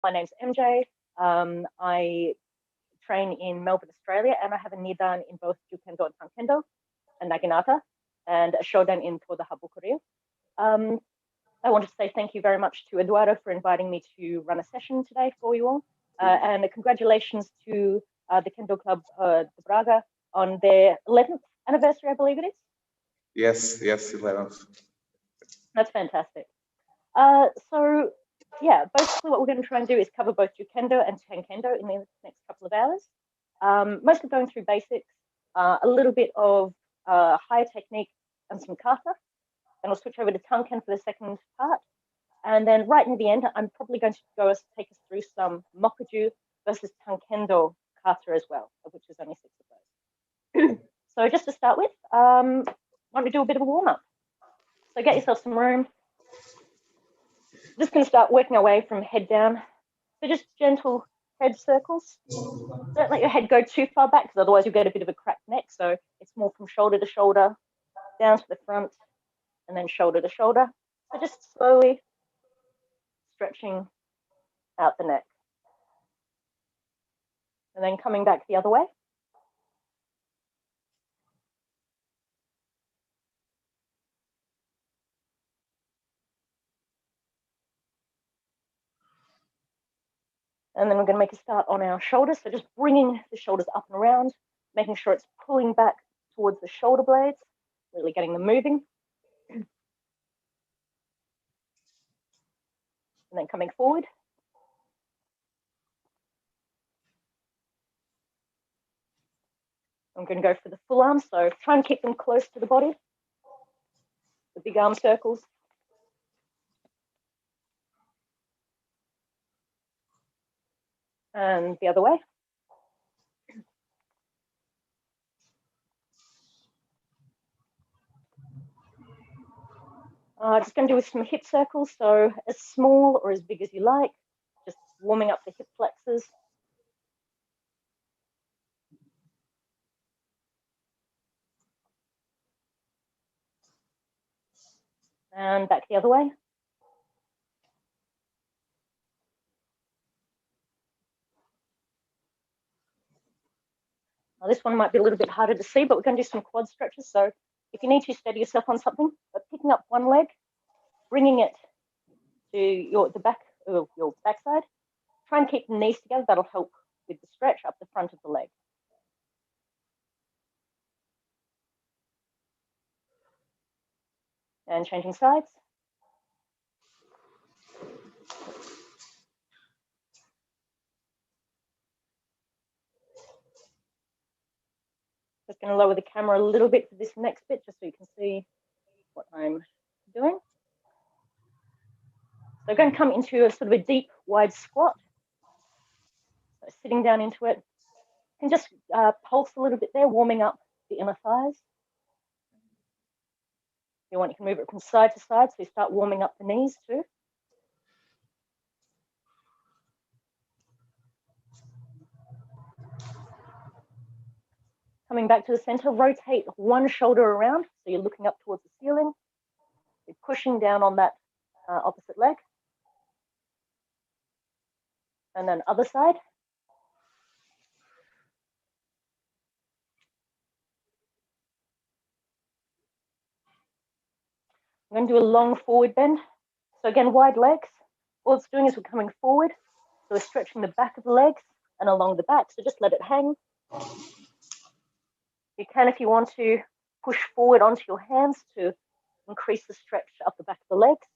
My name's MJ. I train in Melbourne, Australia, and I have a nidan in both Jukendo and Tankendo, and Naginata, and a shodan in Toda Habu, Korea. I want to say thank you very much to Eduardo for inviting me to run a session today for you all, and congratulations to the Kendo Club de Braga on their 11th anniversary, I believe it is. Yes, 11th. That's fantastic. So yeah, basically what we're going to try and do is cover both Jukendo and Tankendo in the next couple of hours. Mostly going through basics, a little bit of higher technique and some kata. And I'll switch over to Tanken for the second part. And then right near the end, I'm probably going to take us through some Mokuju versus Tankendo kata as well, of which there's only 6 of those. So just to start with, why don't we do a bit of a warm-up? So get yourself some room. Just going to start working our way from head down. So just gentle head circles. Don't let your head go too far back, because otherwise you'll get a bit of a cracked neck. So it's more from shoulder to shoulder, down to the front, and then shoulder to shoulder. So just slowly stretching out the neck. And then coming back the other way. And then we're going to make a start on our shoulders. So just bringing the shoulders up and around, making sure it's pulling back towards the shoulder blades, really getting them moving. And then coming forward. I'm going to go for the full arms, so try and keep them close to the body. The big arm circles. And the other way. Just going to do with some hip circles, so as small or as big as you like, just warming up the hip flexors. And back the other way. Now this one might be a little bit harder to see, but we're going to do some quad stretches. So if you need to, steady yourself on something, but picking up one leg, bringing it to the back of your backside. Try and keep the knees together. That'll help with the stretch up the front of the leg. And changing sides. Just going to lower the camera a little bit for this next bit, just so you can see what I'm doing. So I'm going to come into a sort of a deep, wide squat. So sitting down into it. You can just pulse a little bit there, warming up the inner thighs. If you want, you can move it from side to side, so you start warming up the knees too. Coming back to the center, rotate one shoulder around, so you're looking up towards the ceiling. You're pushing down on that opposite leg. And then other side. I'm going to do a long forward bend. So again, wide legs. All it's doing is we're coming forward. So we're stretching the back of the legs and along the back. So just let it hang. You can, if you want to, push forward onto your hands to increase the stretch up the back of the legs.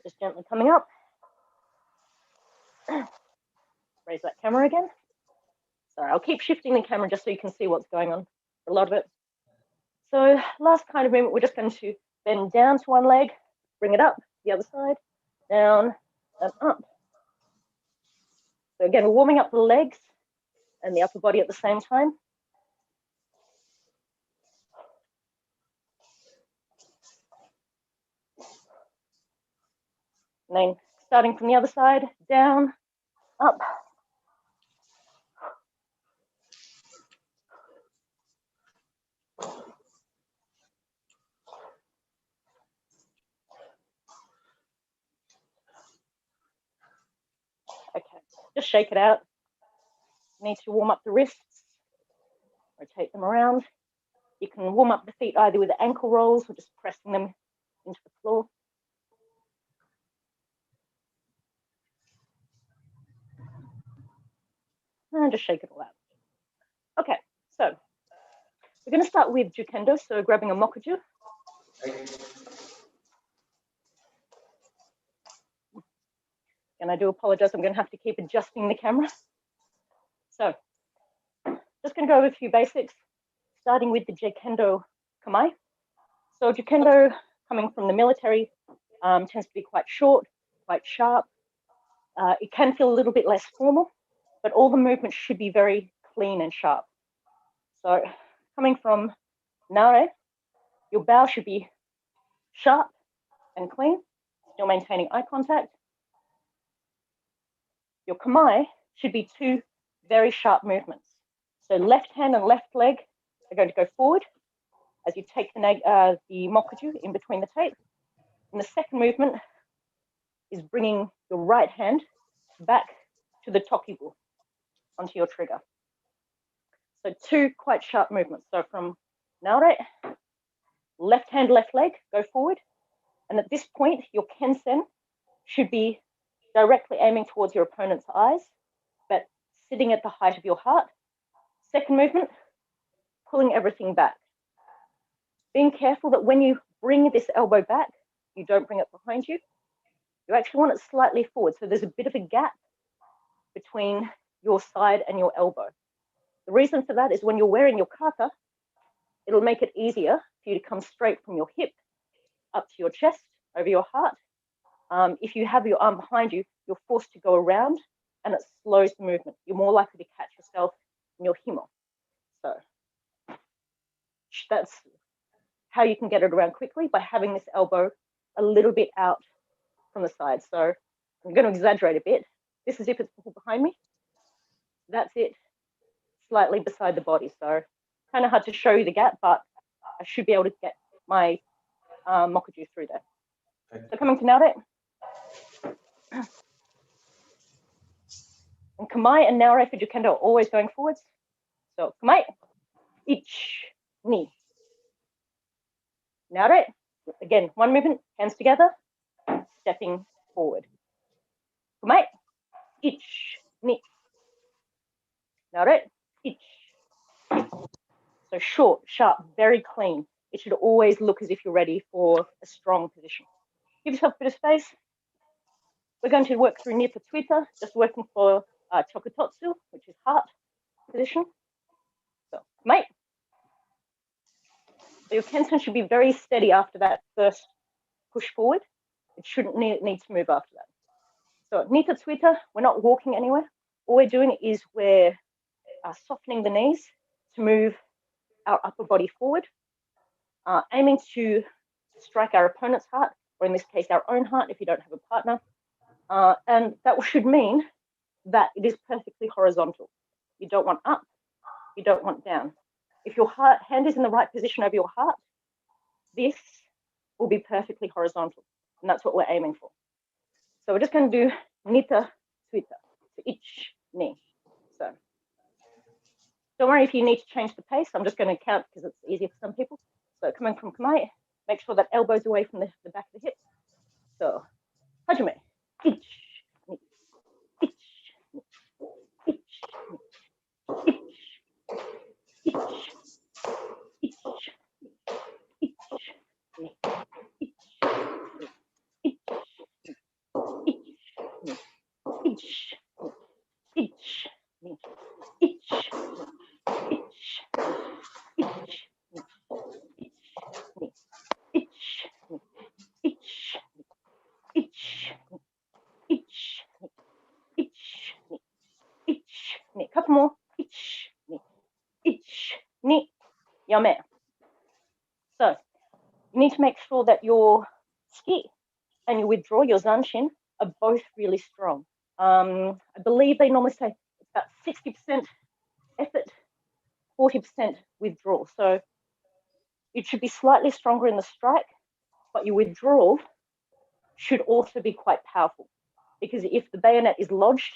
Just gently coming up. Raise that camera again. Sorry, I'll keep shifting the camera just so you can see what's going on for a lot of it. So last kind of movement, we're just going to bend down to one leg, bring it up, the other side, down and up. So again, we're warming up the legs and the upper body at the same time. And then starting from the other side, down, up. just shake it out. You need to warm up the wrists, rotate them around. You can warm up the feet either with the ankle rolls or just pressing them into the floor. And just shake it all out. Okay, so we're going to start with Jukendo, so grabbing a mokuju. And I do apologize, I'm going to have to keep adjusting the camera. So just going to go over a few basics, starting with the Jukendo kamae. So Jukendo, coming from the military, tends to be quite short, quite sharp. It can feel a little bit less formal, but all the movements should be very clean and sharp. So coming from nare, your bow should be sharp and clean, still maintaining eye contact. Your kamae should be two very sharp movements. So left hand and left leg are going to go forward as you take the mokuju in between the tape. And the second movement is bringing your right hand back to the tokibu onto your trigger. So two quite sharp movements. So from nare, left hand, left leg, go forward. And at this point, your kensen should be directly aiming towards your opponent's eyes, but sitting at the height of your heart. Second movement, pulling everything back. Being careful that when you bring this elbow back, you don't bring it behind you. You actually want it slightly forward, so there's a bit of a gap between your side and your elbow. The reason for that is when you're wearing your kata, it'll make it easier for you to come straight from your hip up to your chest, over your heart. If you have your arm behind you, you're forced to go around and it slows the movement. You're more likely to catch yourself in your himo. So that's how you can get it around quickly, by having this elbow a little bit out from the side. So I'm going to exaggerate a bit. This is if it's behind me. That's it, slightly beside the body. So kind of hard to show you the gap, but I should be able to get my mokuju through there. So coming to nare. And kamae and nare for Jukendo are always going forwards. So kamae, ich, ni. Nare, again, one movement, hands together, stepping forward. Kamae, ich, ni. Nare, ich. So short, sharp, very clean. It should always look as if you're ready for a strong position. Give yourself a bit of space. We're going to work through Nipa Twitter, just working for Chokototsu, which is heart position. So, mate. So your kensen should be very steady after that first push forward. It shouldn't need to move after that. So Nipa Twitter, we're not walking anywhere. All we're doing is we're softening the knees to move our upper body forward, aiming to strike our opponent's heart, or in this case, our own heart if you don't have a partner. And that should mean that it is perfectly horizontal. You don't want up, you don't want down. If your hand is in the right position over your heart, this will be perfectly horizontal. And that's what we're aiming for. So we're just going to do Nipa Twitter, so ich, ni. So don't worry if you need to change the pace. I'm just going to count because it's easier for some people. So coming from kamae, make sure that elbow's away from the back of the hips. So hajime, ich, ni, ich, ni, ich, ni, ich, ich, ich, ni, ich, couple more. Ni, yame. So you need to make sure that your ski and your withdraw, your zanshin, are both really strong. I believe they normally say it's about 60% effort, 40% withdrawal. So it should be slightly stronger in the strike, but your withdrawal should also be quite powerful, because if the bayonet is lodged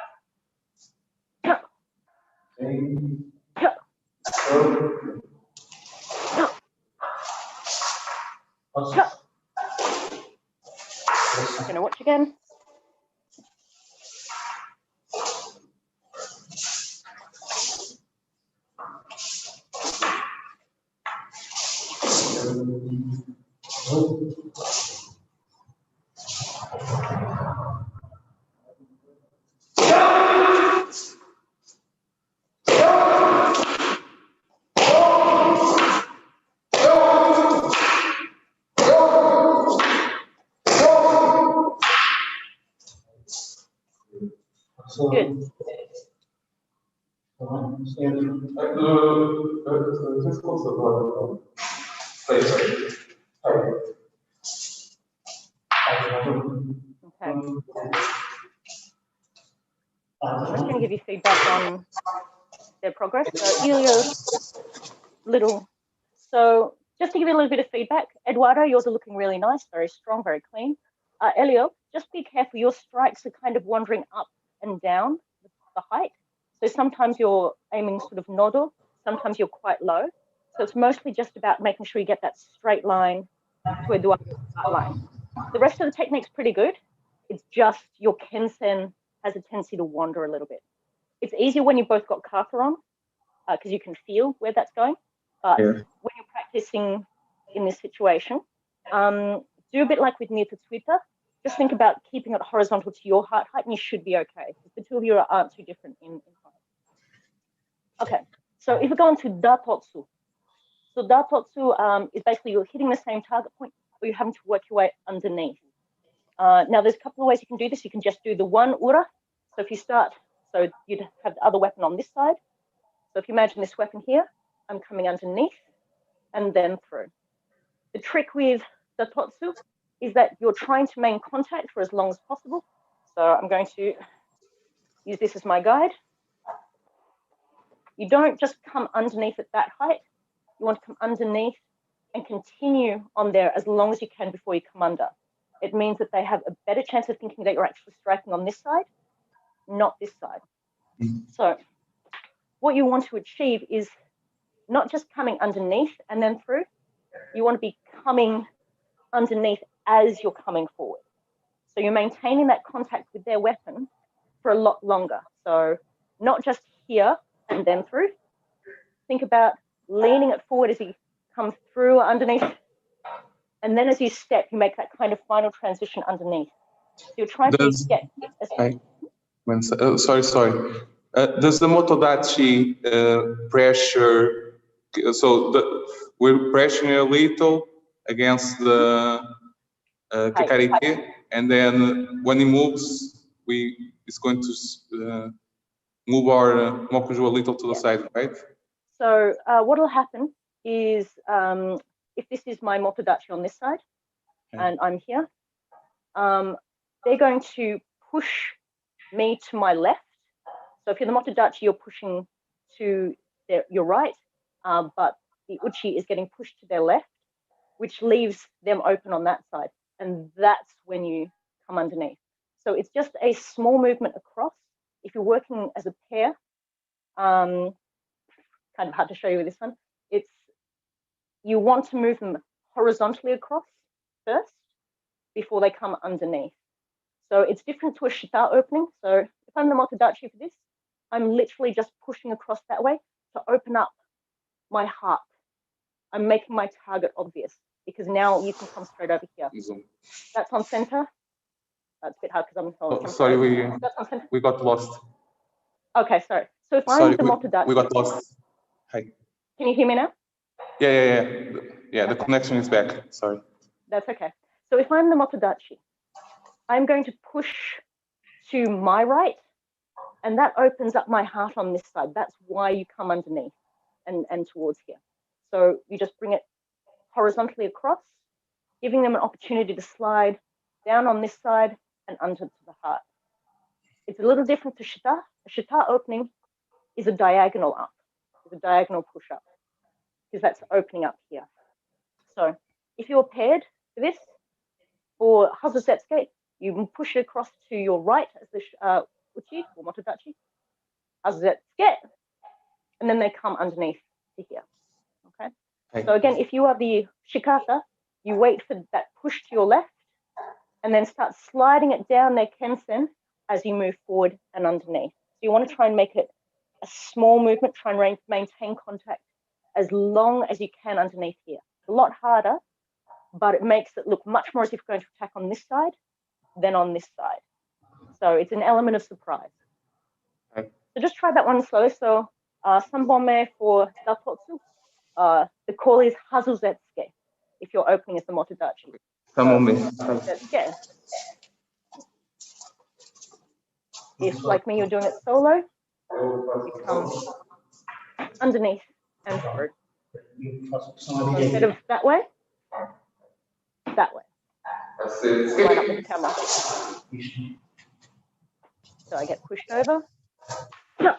again. Good. Okay. I'm just going to give you feedback on their progress. So Ilio's little. So just to give you a little bit of feedback, Eduardo, yours are looking really nice, very strong, very clean. Elio, just be careful. Your strikes are kind of wandering up and down the height. So sometimes you're aiming sort of nodo, sometimes you're quite low. So it's mostly just about making sure you get that straight line to Eduardo's line. The rest of the technique's pretty good. It's just your Kensen has a tendency to wander a little bit. It's easier when you've both got kata on, because you can feel where that's going. But when you're practicing in this situation, do a bit like with Nita Twitter. Just think about keeping it horizontal to your heart height, and you should be okay. The two of you aren't too different in height. Okay, so if we go on to Datotsu. So Datotsu is basically you're hitting the same target point, but you're having to work your way underneath. Now, there's a couple of ways you can do this. You can just do the one ura. So if you start, so you'd have the other weapon on this side. So if you imagine this weapon here, I'm coming underneath and then through. The trick with Datotsu is that you're trying to maintain contact for as long as possible. So I'm going to use this as my guide. You don't just come underneath at that height. You want to come underneath and continue on there as long as you can before you come under. It means that they have a better chance of thinking that you're actually striking on this side, not this side. So what you want to achieve is not just coming underneath and then through. You want to be coming underneath as you're coming forward. So you're maintaining that contact with their weapon for a lot longer. So not just here and then through. Think about leaning it forward as you come through or underneath. And then as you step, you make that kind of final transition underneath. So you're trying to get... Sorry. Does the motodachi pressure, so we're pressuring a little against the kakarike, and then when he moves, it's going to move our mokuju a little to the side, right? So what will happen is, if this is my motodachi on this side, and I'm here, they're going to push me to my left. So if you're the motodachi, you're pushing to your right, but the uchi is getting pushed to their left, which leaves them open on that side. And that's when you come underneath. So it's just a small movement across. If you're working as a pair, kind of hard to show you with this one, you want to move them horizontally across first before they come underneath. So it's different to a shita opening. So if I'm the motodachi for this, I'm literally just pushing across that way to open up my heart. I'm making my target obvious because now you can come straight over here. That's on center. That's a bit hard because I'm sorry, we got lost. Okay, sorry. So if I'm the motodachi, we got lost. Hi. Can you hear me now? Yeah, the connection is back. Sorry. That's okay. So if I'm the motodachi, I'm going to push to my right, and that opens up my heart on this side. That's why you come underneath and towards here. So you just bring it horizontally across, giving them an opportunity to slide down on this side and under to the heart. It's a little different to shita. A shita opening is a diagonal up, is a diagonal push up, because that's opening up here. So if you're paired for this, for Hazusetsuke, you can push it across to your right as the uchi or motodachi, Hazusetsuke, and then they come underneath to here. Okay. So again, if you are the shikata, you wait for that push to your left, and then start sliding it down their kensen as you move forward and underneath. So you want to try and make it a small movement, try and maintain contact as long as you can underneath here. A lot harder, but it makes it look much more as if you're going to attack on this side than on this side. So it's an element of surprise. Okay. So just try that one slow. So Sanbonme for Datotsu, the call is Hazuzetsuke if you're opening as the motodachi. Hazuzetsuke. If, like me, you're doing it solo, you come underneath and through. So instead of that way, that way. Line up with the camera. So I get pushed over. No.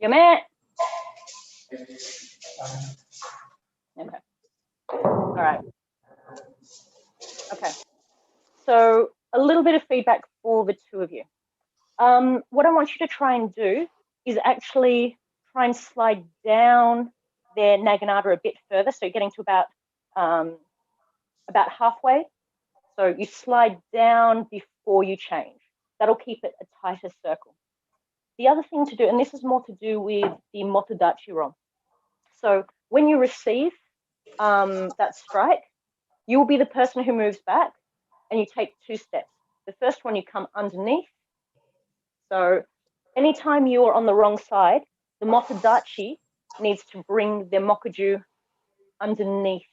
Yame. Okay. All right. Okay. So a little bit of feedback for the two of you. What I want you to try and do is actually try and slide down their naginata a bit further, so you're getting to about halfway. So you slide down before you change. That'll keep it a tighter circle. The other thing to do, and this is more to do with the motodachi ro. So when you receive that strike, you will be the person who moves back, and you take 2 steps. The first one, you come underneath. So anytime you're on the wrong side, the motodachi needs to bring their mokuju underneath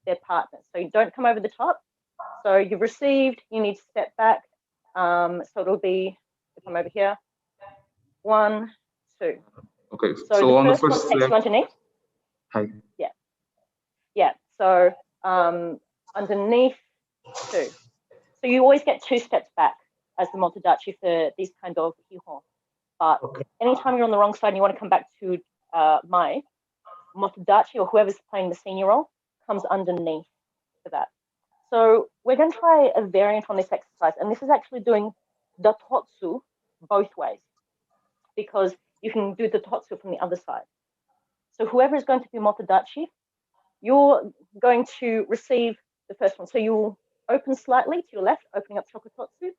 their partner. So you don't come over the top. So you've received, you need to step back. So it'll be, if I'm over here, 1, 2. Okay, So on the the first one first takes step, you underneath. hi. Yeah. So underneath 2. So you always get 2 steps back as the motodachi for these kind of hihon. But anytime you're on the wrong side and you want to come back to my motodachi, or whoever's playing the senior role, comes underneath for that. So we're going to try a variant on this exercise, and this is actually doing the totsu both ways, because you can do the totsu from the other side. So whoever is going to be motodachi, you're going to receive the first one. So you'll open slightly to your left, opening up chokototsu.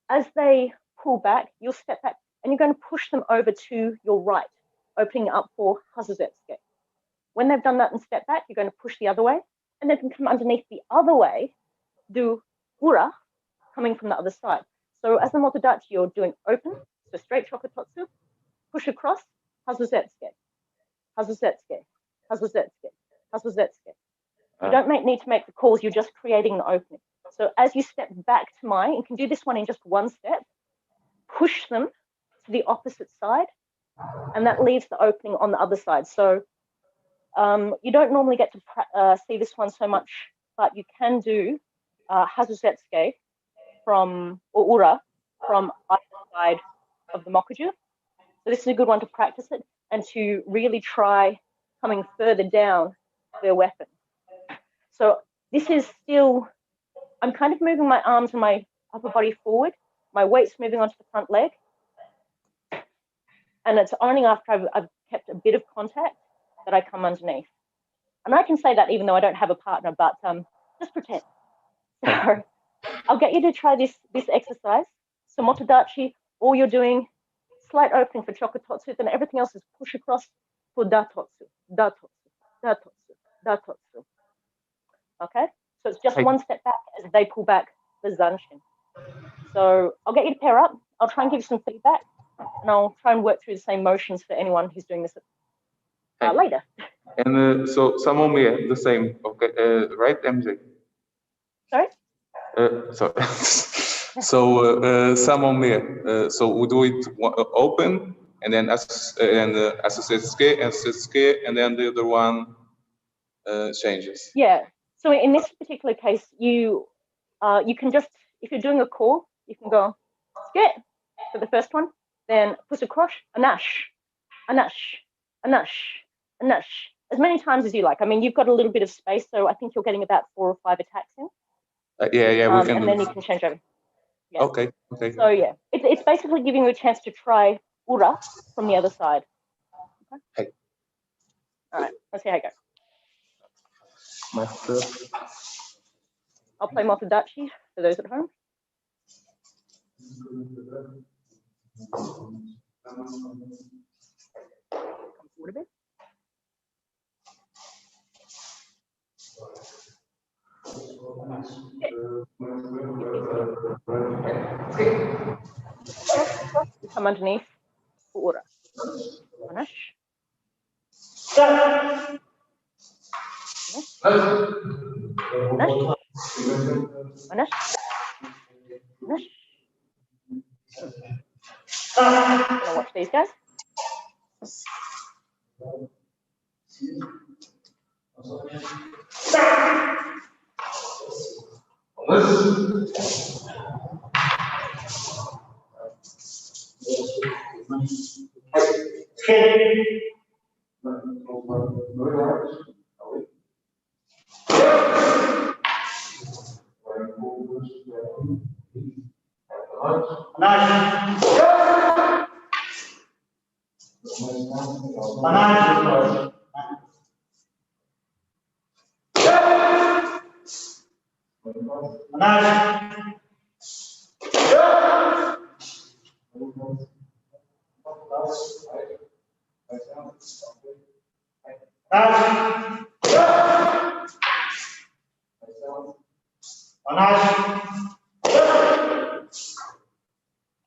As they pull back, you'll step back, and you're going to push them over to your right, opening up for hazuzetsuke. When they've done that and step back, you're going to push the other way, and they can come underneath the other way, do ura, coming from the other side. So as the motodachi, you're doing open, so straight chokototsu, push across, hazuzetsuke, hazuzetsuke, hazuzetsuke, hazuzetsuke. You don't need to make the calls, you're just creating the opening. So as you step back to mine, you can do this one in just 1 step, push them to the opposite side, and that leaves the opening on the other side. So you don't normally get to see this one so much, but you can do hazuzetsuke from, or ura, from either side of the mokuju. So this is a good one to practice it and to really try coming further down their weapon. So this is still, I'm kind of moving my arms and my upper body forward. My weight's moving onto the front leg. And it's only after I've kept a bit of contact that I come underneath. And I can say that even though I don't have a partner, but just pretend. So I'll get you to try this exercise. So motodachi, all you're doing, slight opening for chokototsu, then everything else is push across for datotsu, datotsu, datotsu, datotsu. Okay? So it's just 1 step back as they pull back the zanshin. So I'll get you to pair up. I'll try and give you some feedback, and I'll try and work through the same motions for anyone who's doing this later. And so Samomir, the same, okay, right, MJ? Sorry? Sorry. So Samomir, so we do it open, and then associate and then the other one changes. Yeah. So in this particular case, you can just, if you're doing a call, you can go skit for the first one, then push across, anash, anash, anash, anash, as many times as you like. I mean, you've got a little bit of space, so I think you're getting about 4 or 5 attacks in. Yeah, we can. And then you can change over. Yeah. Okay. So yeah, it's basically giving you a chance to try ura from the other side. Okay. Hey. All right, let's see how it goes. Master. I'll play motodachi for those at home. Forward a bit. You come underneath for ura. Anash. Anash. Anash. Anash. I'm gonna watch these guys.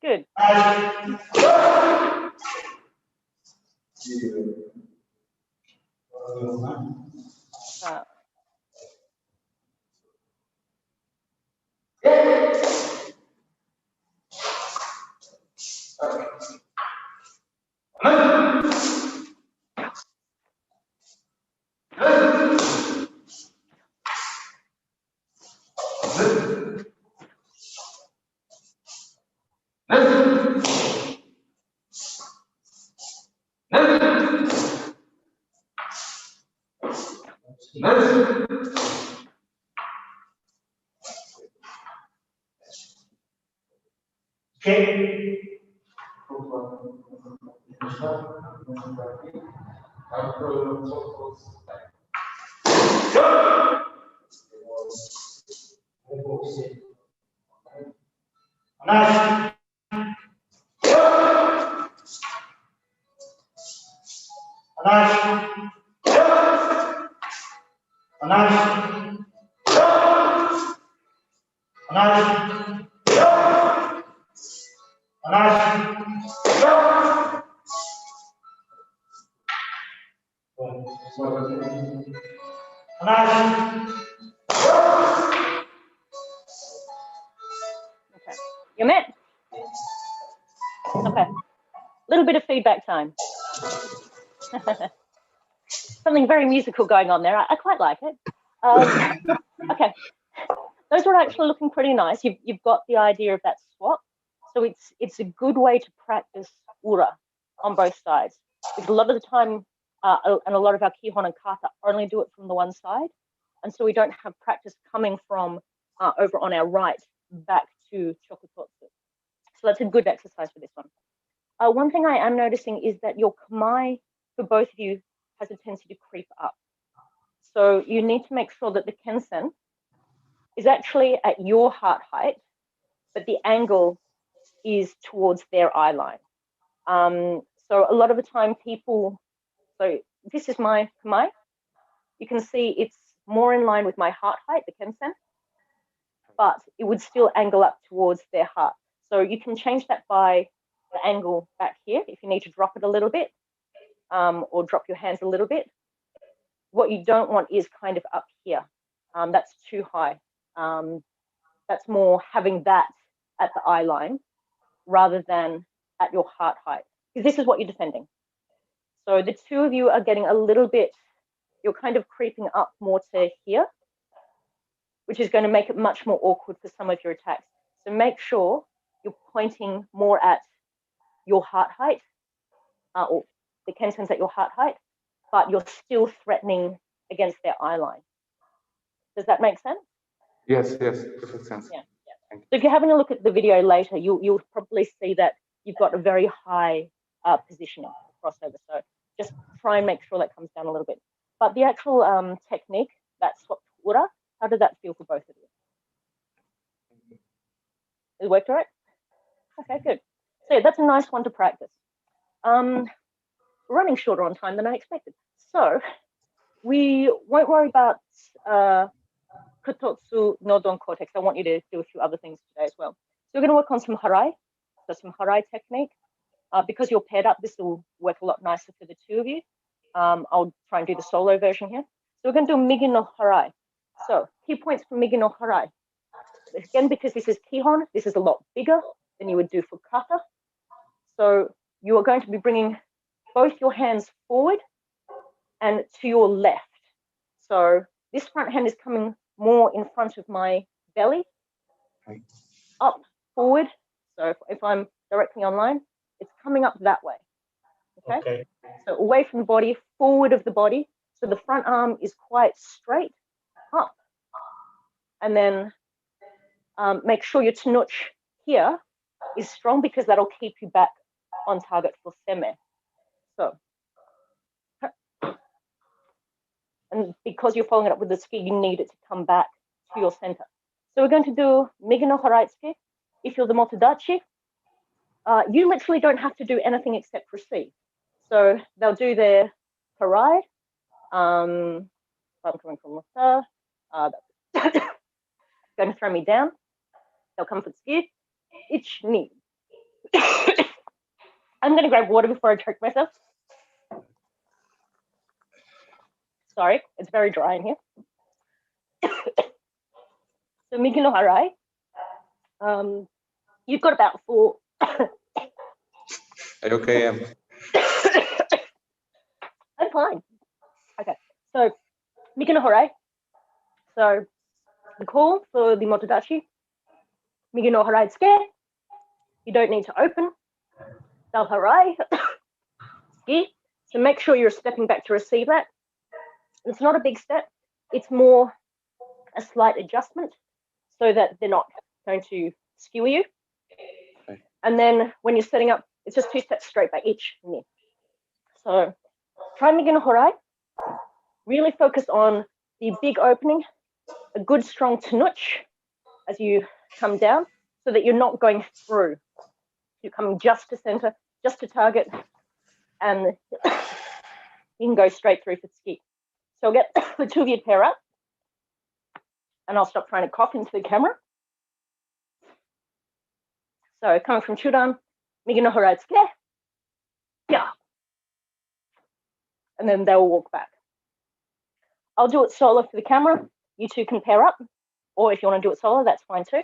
Good. Okay. You're met. Okay. Little bit of feedback time. Something very musical going on there. I quite like it. Okay. Those are actually looking pretty nice. You've got the idea of that swap. So it's a good way to practice ura on both sides. Because a lot of the time, and a lot of our kihon and kata only do it from the one side. And so we don't have practice coming from over on our right back to chokutotsu. So that's a good exercise for this one. One thing I am noticing is that your kamae for both of you has a tendency to creep up. So you need to make sure that the kensen is actually at your heart height, but the angle is towards their eye line. So a lot of the time people, so this is my kamae. You can see it's more in line with my heart height, the kensen, but it would still angle up towards their heart. So you can change that by the angle back here if you need to drop it a little bit, or drop your hands a little bit. What you don't want is kind of up here. That's too high. That's more having that at the eye line rather than at your heart height, because this is what you're defending. So the two of you are getting a little bit, you're kind of creeping up more to here, which is going to make it much more awkward for some of your attacks. So make sure you're pointing more at your heart height, or the kensen's at your heart height, but you're still threatening against their eye line. Does that make sense? Yes, perfect sense. Yeah. So if you're having a look at the video later, you'll probably see that you've got a very high positioning crossover. So just try and make sure that comes down a little bit. But the actual technique, that swap ura, how did that feel for both of you? It worked all right? Okay, good. So yeah, that's a nice one to practice. Running shorter on time than I expected. So we won't worry about Kototsu Nodon Cortex. I want you to do a few other things today as well. So we're going to work on some harai, so some harai technique. Because you're paired up, this will work a lot nicer for the two of you. I'll try and do the solo version here. So we're going to do Migi no harai. So key points for Migi no harai. Again, because this is kihon, this is a lot bigger than you would do for kata. So you are going to be bringing both your hands forward and to your left. So this front hand is coming more in front of my belly, up, forward. So if I'm directly online, it's coming up that way. Okay? So away from the body, forward of the body. So the front arm is quite straight, up. And then make sure your tenuch here is strong, because that'll keep you back on target for seme. So, and because you're following it up with the ski, you need it to come back to your center. So we're going to do Migi no Haraitsuki. If you're the Motodachi, you literally don't have to do anything except proceed. So they'll do their harai. I'm coming from Mata. Going to throw me down. They'll come for ski. Ich ni. I'm going to grab water before I choke myself. Sorry, it's very dry in here. So Migi no Harai. You've got about 4. Are you okay, Em? I'm fine. Okay, so Migi no Harai. So the call for the Motodachi. Migi no Harai tsuke. You don't need to open. Dal Harai. Ski. So make sure you're stepping back to receive that. It's not a big step. It's more a slight adjustment so that they're not going to skewer you. Okay. And then when you're setting up, it's just 2 steps straight back each. So try Migi no Harai. Really focus on the big opening, a good strong tanuch as you come down so that you're not going through. You're coming just to center, just to target, and you can go straight through for ski. So I'll get the 2 of you to pair up, and I'll stop trying to cough into the camera. So coming from Chudan, Migi no Harai tsuke. Yeah. And then they'll walk back. I'll do it solo for the camera. You 2 can pair up, or if you want to do it solo, that's fine too.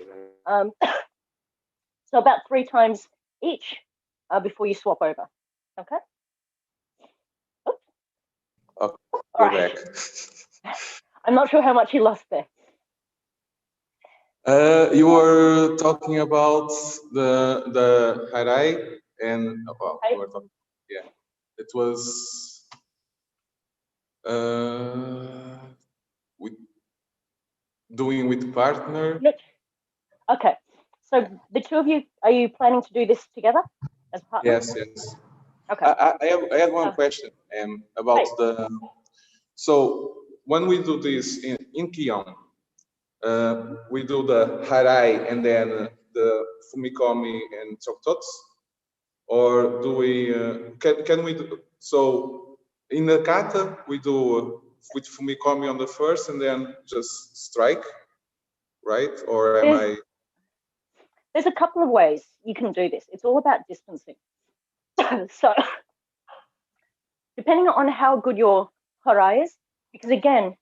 So about 3 times each before you swap over. Okay? Oops. Okay, All go right. back. I'm not sure how much you lost there. You were talking about the harai and well, Hey. you were talking, yeah, it was with doing with partner. Okay. So the 2 of you, are you planning to do this together as partners? Yes. Okay. I had one question about the. So when we do this in Kion, we do the harai and then the fumikomi and choktots, or do we? Can we do so in the kata? We do with fumikomi on the first and then just strike, right? Or am I? There's a couple of ways you can do this. It's all about distancing. So depending on how good your harai is, because again,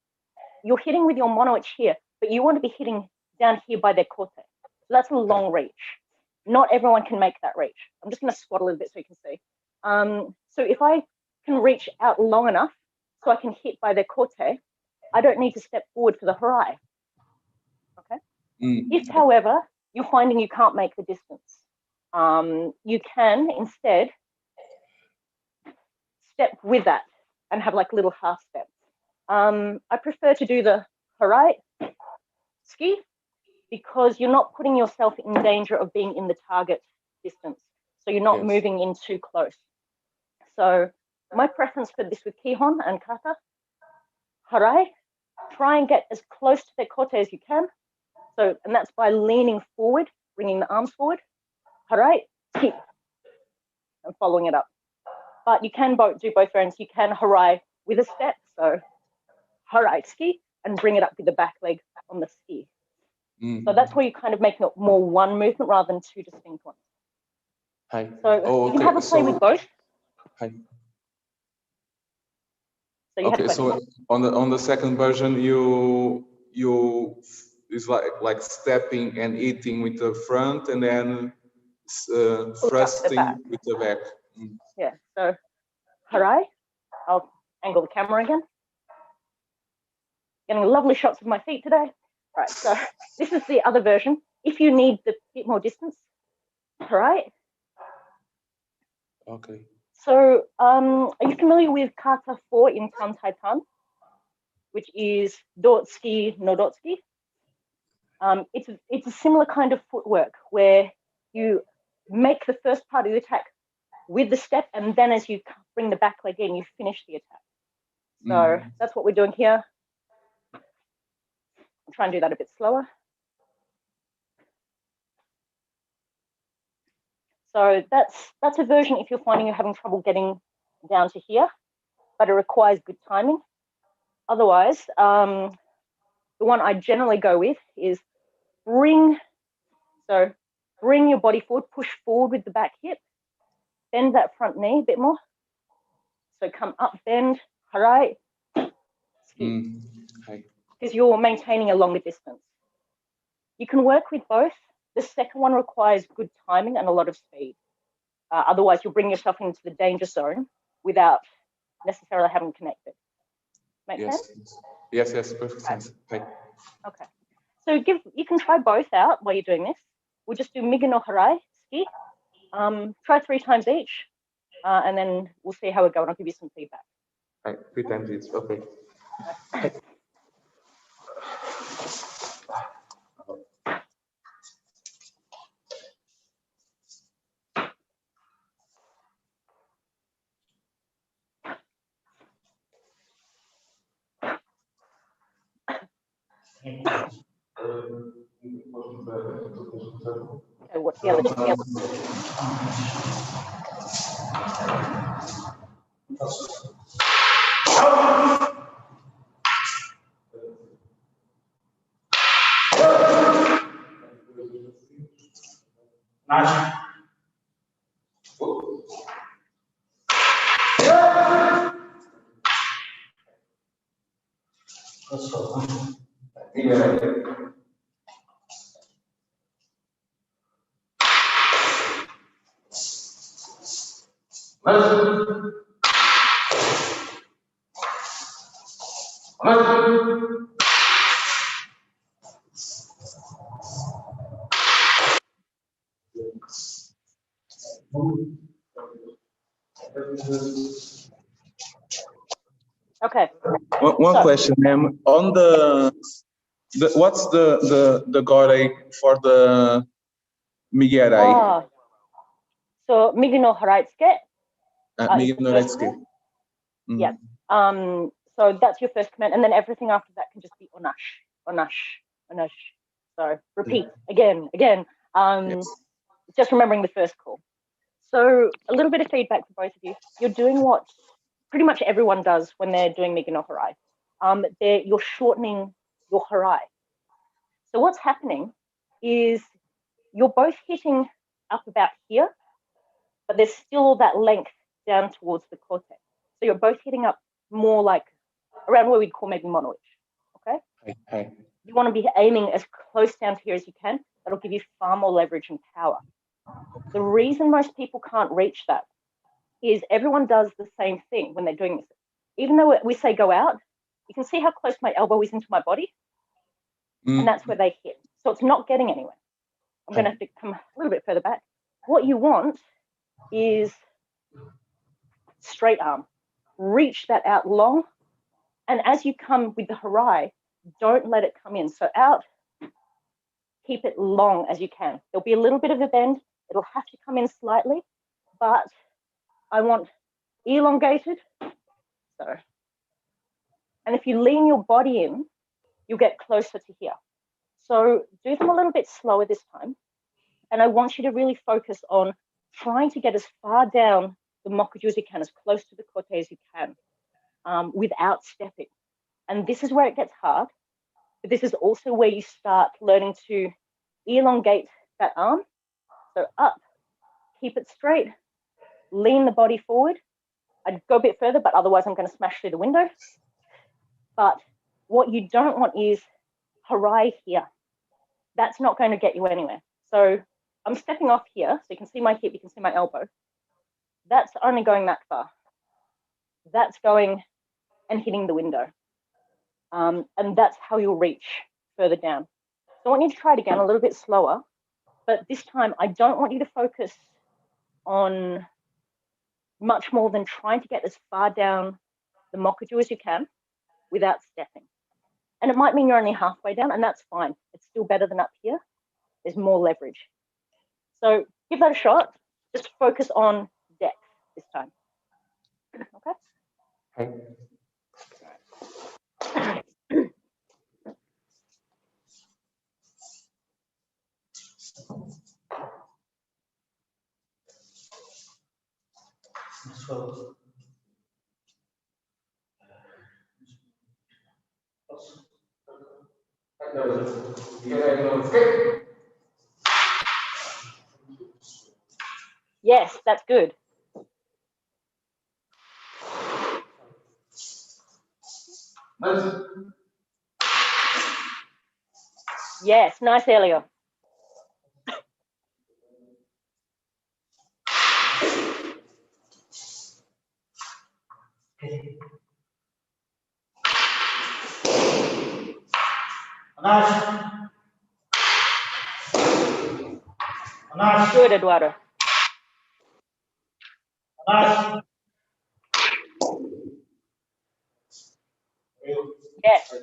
you're hitting with your mono-ichi here, but you want to be hitting down here by their kote. So that's a long reach. Not everyone can make that reach. I'm just going to squat a little bit so you can see. So if I can reach out long enough so I can hit by their kote, I don't need to step forward for the harai. Okay. If, however, you're finding you can't make the distance, you can instead step with that and have like little half steps. I prefer to do the harai ski because you're not putting yourself in danger of being in the target distance. So you're not moving in too close. So my preference for this with Kihon and Kata, harai, try and get as close to their kote as you can. So, and that's by leaning forward, bringing the arms forward, harai, ski, and following it up. But you can do both ends. You can harai with a step, so harai ski, and bring it up with the back leg on the ski. So that's where you're kind of making it more one movement rather than 2 distinct ones. Hi. So you can have a play with both. Hi. So you Okay, so on the second version, you is like stepping and eating with the front and then thrusting with the back. Yeah. So harai. I'll angle the camera again. Getting lovely shots of my feet today. All right. So this is the other version. If you need a bit more distance, harai. Okay. So are you familiar with kata 4 in Tantaitan, which is dotsuki no dotsuki? It's a similar kind of footwork where you make the first part of the attack with the step, and then as you bring the back leg in, you finish the attack. So that's what we're doing here. I'll try and do that a bit slower. So that's a version if you're finding you're having trouble getting down to here, but it requires good timing. Otherwise, the one I generally go with is bring your body forward, push forward with the back hip, bend that front knee a bit more. So come up, bend, harai, ski, because you're maintaining a longer distance. You can work with both. The second one requires good timing and a lot of speed. Otherwise, you'll bring yourself into the danger zone without necessarily having connected. Make sense? Yes, perfect sense. Okay. So you can try both out while you're doing this. We'll just do Migi no Harai, ski. Try 3 times each, and then we'll see how we go, and I'll give you some feedback. Right, 3 times each, okay. So what's the other? Okay. One question, ma'am. On what's the gore for the Migerai? So Migi no Haraitsuke. Migi no Haraitsuke. Yeah. So that's your first command, and then everything after that can just be onash. So repeat again. Just remembering the first call. So a little bit of feedback for both of you. You're doing what pretty much everyone does when they're doing Migi no Harai. You're shortening your harai. So what's happening is you're both hitting up about here, but there's still that length down towards the kote. So you're both hitting up more like around where we'd call maybe mono-ish, okay? You want to be aiming as close down to here as you can. That'll give you far more leverage and power. The reason most people can't reach that is everyone does the same thing when they're doing this. Even though we say go out, you can see how close my elbow is into my body, and that's where they hit. So it's not getting anywhere. I'm going to have to come a little bit further back. What you want is straight arm. Reach that out long, and as you come with the harai, don't let it come in. So out, keep it long as you can. There'll be a little bit of a bend. It'll have to come in slightly, but I want elongated. So, and if you lean your body in, you'll get closer to here. So do them a little bit slower this time. And I want you to really focus on trying to get as far down the mokuju as you can, as close to the kote as you can, without stepping. And this is where it gets hard, but this is also where you start learning to elongate that arm. So up, keep it straight, lean the body forward. I'd go a bit further, but otherwise I'm going to smash through the window. But what you don't want is harai here. That's not going to get you anywhere. So I'm stepping off here, so you can see my hip, you can see my elbow. That's only going that far. That's going and hitting the window. And that's how you'll reach further down. So I want you to try it again a little bit slower, but this time I don't want you to focus on much more than trying to get as far down the mokuju as you can without stepping. And it might mean you're only halfway down, and that's fine. It's still better than up here. There's more leverage. So give that a shot. Just focus on depth this time. Okay? Yes, that's good. Yes, nice, Elio. Good, Eduardo. Yes.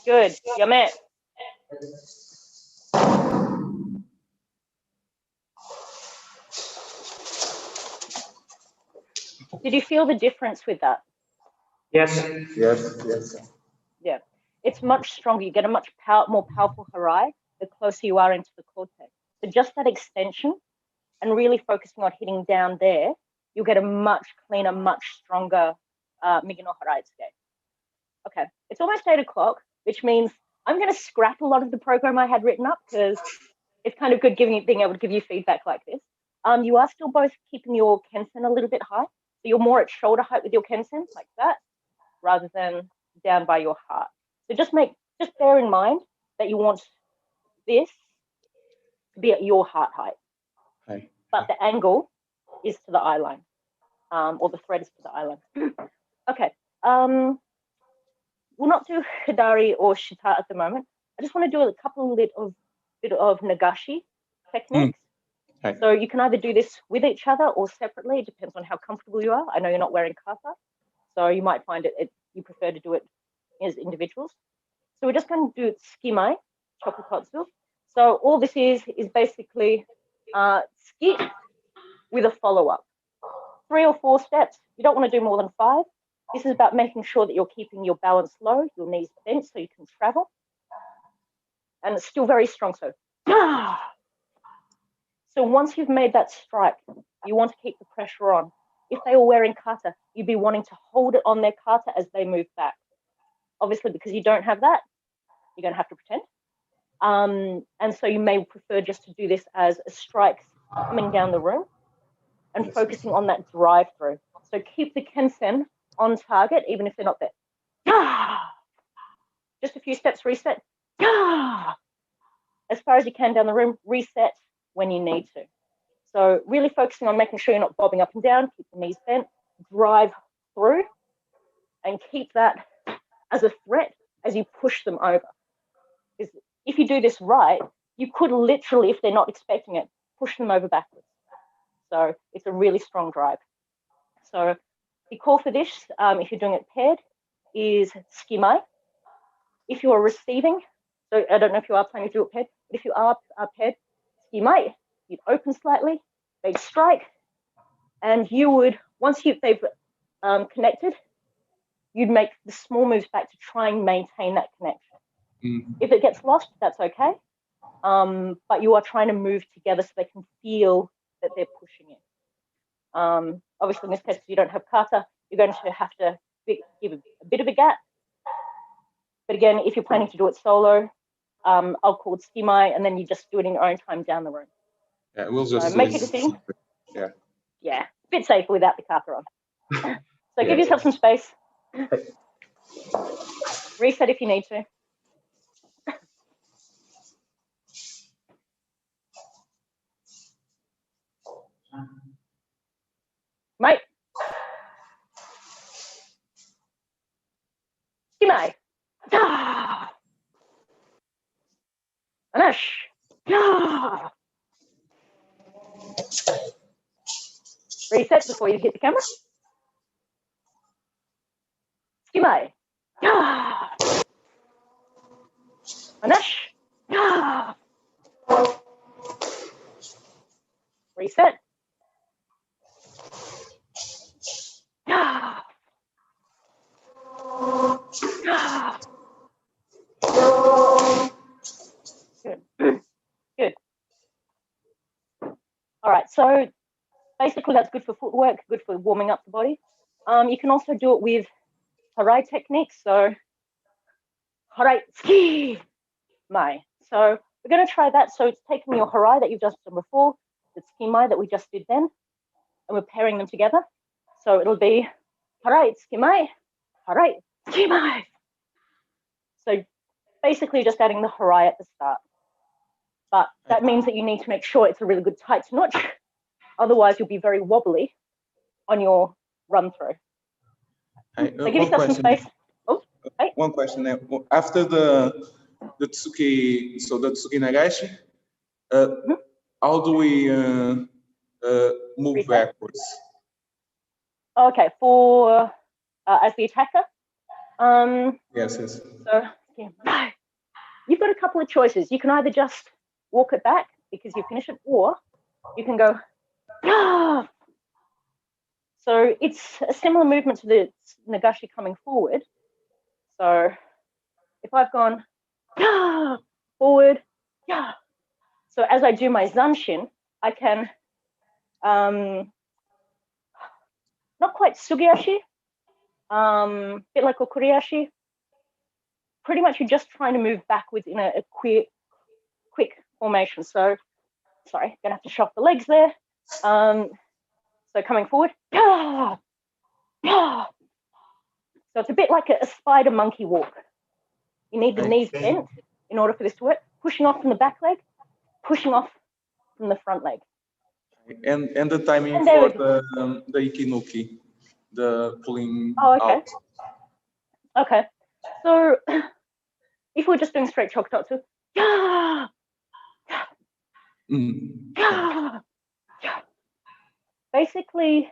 Good, Yamet. Did you feel the difference with that? Yes. Yes. Yeah, it's much stronger. You get a much more powerful harai the closer you are into the cortex. So just that extension and really focusing on hitting down there, you'll get a much cleaner, much stronger Migi no harai escape. Okay, it's almost 8 o'clock, which means I'm going to scrap a lot of the program I had written up because it's kind of good being able to give you feedback like this. You are still both keeping your kensen a little bit high. So you're more at shoulder height with your kensen, like that, rather than down by your heart. So just bear in mind that you want this to be at your heart height. Hi. But the angle is to the eye line, or the thread is to the eye line. Okay. We'll not do Hidari or Shita at the moment. I just want to do a couple bit of Nagashi techniques. Okay. So you can either do this with each other or separately. It depends on how comfortable you are. I know you're not wearing kata, so you might find you prefer to do it as individuals. So we're just going to do skimai, chokukotsu. So all this is basically ski with a follow-up. 3 or 4 steps. You don't want to do more than 5. This is about making sure that you're keeping your balance low, your knees bent so you can travel. And it's still very strong. So, so once you've made that strike, you want to keep the pressure on. If they were wearing kata, you'd be wanting to hold it on their kata as they move back. Obviously, because you don't have that, you're going to have to pretend. And so you may prefer just to do this as a strike coming down the room and focusing on that drive through. So keep the kensen on target, even if they're not there. Just a few steps, reset. As far as you can down the room, reset when you need to. So really focusing on making sure you're not bobbing up and down, keep the knees bent, drive through, and keep that as a threat as you push them over. Because if you do this right, you could literally, if they're not expecting it, push them over backwards. So it's a really strong drive. So the call for this, if you're doing it paired, is skimai. If you are receiving, so I don't know if you are planning to do it paired, but if you are paired, skimai, you'd open slightly, they'd strike, and you would, once they've connected, you'd make the small moves back to try and maintain that connection. If it gets lost, that's okay. But you are trying to move together so they can feel that they're pushing you. Obviously, in this case, if you don't have kata, you're going to have to give a bit of a gap. But again, if you're planning to do it solo, I'll call it skimai, and then you just do it in your own time down the room. Yeah, we'll just make a decision. Yeah. Yeah, a bit safer without the kata on. So give yourself some space. Reset if you need to. Anash. Yeah. Reset before you hit the camera. Skimai. Yeah. Anash. Yeah. Reset. Yeah. Yeah. Good. Good. All right, so basically that's good for footwork, good for warming up the body. You can also do it with harai techniques. So harai ski mai. So we're going to try that. So it's taking your harai that you've just done before, the ski mai that we just did then, and we're pairing them together. So it'll be harai ski mai, harai ski mai. So basically just adding the harai at the start. But that means that you need to make sure it's a really good tight notch. Otherwise, you'll be very wobbly on your run through. So give yourself some space. Oh, hey. One question. After the Tsuki, so the Tsuki Nagashi, how do we move Reset. backwards? Okay, for as the attacker. Yes. So yeah, you've got a couple of choices. You can either just walk it back because you finish it, or you can go. Yeah. So it's a similar movement to the Nagashi coming forward. So if I've gone forward, so as I do my zanshin, I can not quite sugiashi, bit like okuriashi. Pretty much you're just trying to move backwards in a quick formation. So sorry, gonna have to shove the legs there. So coming forward, so it's a bit like a spider monkey walk. You need the knees bent in order for this to work. Pushing off from the back leg, pushing off from the front leg. And the timing for the ikinuki, the pulling out. Okay. So if we're just doing straight chokutatsu, basically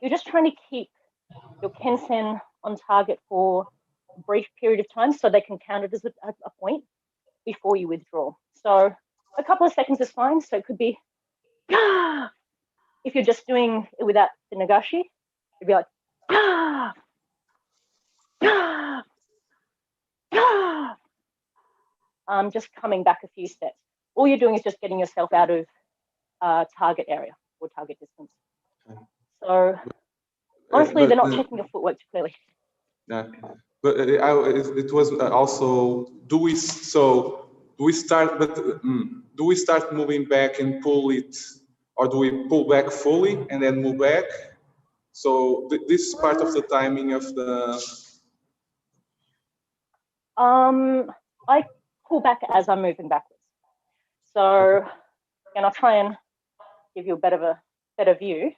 you're just trying to keep your kensen on target for a brief period of time so they can count it as a point before you withdraw. So a couple of seconds is fine. So it could be if you're just doing it without the nagashi, it'd be like just coming back a few steps. All you're doing is just getting yourself out of target area or target distance. So honestly, they're not checking your footwork too clearly. Yeah, but it was also. Do we start moving back and pull it, or do we pull back fully and then move back? So this is part of the timing of the. I pull back as I'm moving backwards. So, and I'll try and give you a better view.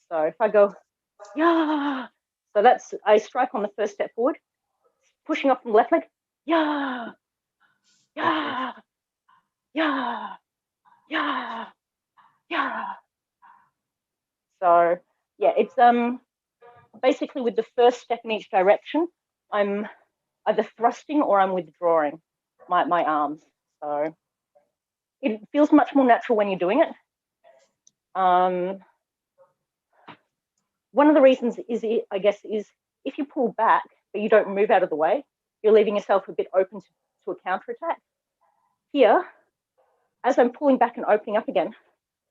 So if I go, so that's, I strike on the first step forward, pushing up from the left leg, So yeah, it's basically with the first step in each direction, I'm either thrusting or I'm withdrawing my arms. So it feels much more natural when you're doing it. One of the reasons is, I guess, is if you pull back but you don't move out of the way, you're leaving yourself a bit open to a counterattack. Here, as I'm pulling back and opening up again,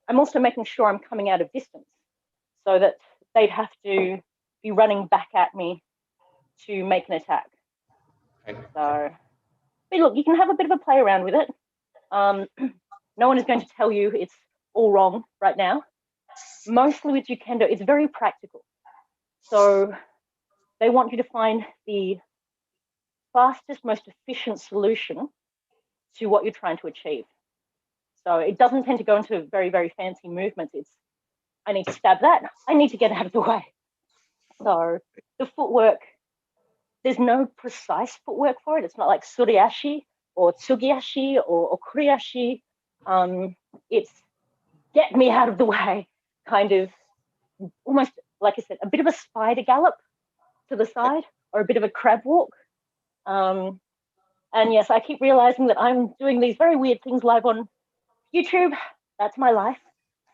I'm also making sure I'm coming out of distance so that they'd have to be running back at me to make an attack. So, but look, you can have a bit of a play around with it. No one is going to tell you it's all wrong right now. Mostly with Jukendo, it's very practical. So they want you to find the fastest, most efficient solution to what you're trying to achieve. So it doesn't tend to go into very, very fancy movements. It's, I need to stab that. I need to get out of the way. So the footwork, there's no precise footwork for it. It's not like suriashi or tsugiashi or kuriashi. It's get me out of the way, kind of almost, like I said, a bit of a spider gallop to the side or a bit of a crab walk. And yes, I keep realizing that I'm doing these very weird things live on YouTube. That's my life.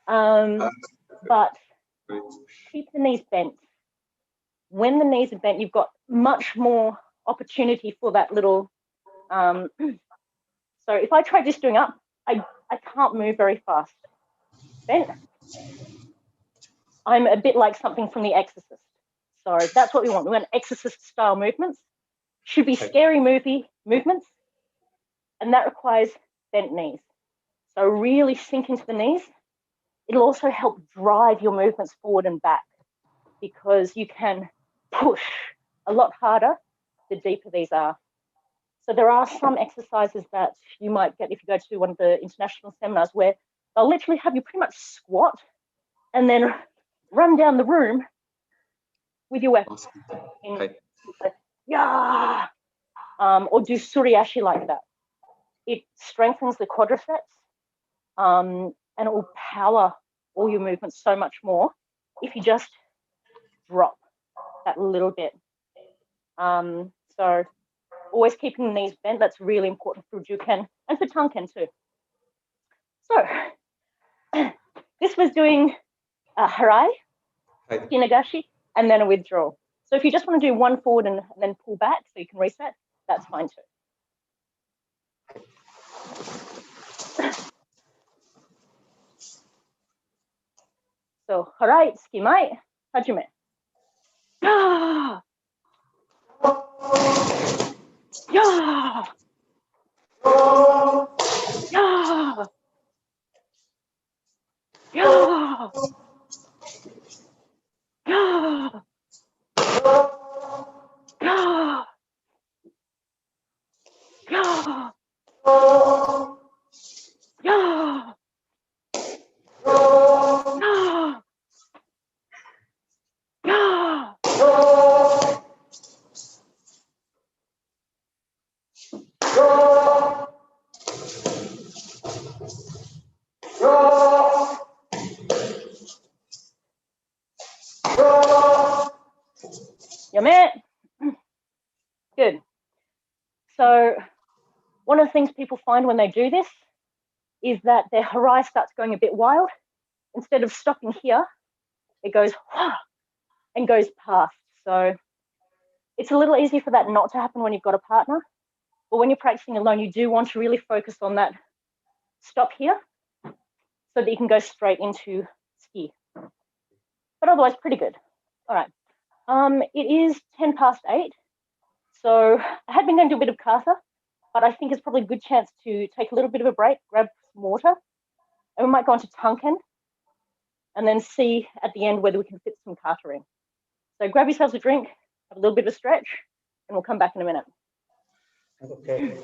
But keep the knees bent. When the knees are bent, you've got much more opportunity for that little. So if I try just doing up, I can't move very fast. Bent. I'm a bit like something from The Exorcist. So that's what we want. We want Exorcist style movements. Should be scary movie movements. And that requires bent knees. So really sink into the knees. It'll also help drive your movements forward and back because you can push a lot harder the deeper these are. So there are some exercises that you might get if you go to one of the international seminars where they'll literally have you pretty much squat and then run down the room with your weapon. Yeah. Or do suriashi like that. It strengthens the quadriceps and it will power all your movements so much more if you just drop that little bit. So always keeping the knees bent, that's really important for Juken and for Tanken too. So this was doing harai, hinagashi, and then a withdrawal. So if you just want to do one forward and then pull back so you can reset, that's fine too. So harai, tsukimai, hajime. Yeah. Yeah. Yeah. Yeah. Yeah. Yeah. Yeah. Yeah. Yeah. Yeah. Yame. Good. So one of the things people find when they do this is that their harai starts going a bit wild. Instead of stopping here, it goes and goes past. So it's a little easier for that not to happen when you've got a partner. But when you're practicing alone, you do want to really focus on that stop here so that you can go straight into ski. But otherwise, pretty good. All right. It is 8:10. So I had been going to do a bit of kata, but I think it's probably a good chance to take a little bit of a break, grab some water, and we might go on to Tanken and then see at the end whether we can fit some kata in. So grab yourselves a drink, have a little bit of a stretch, and we'll come back in a minute. Okay.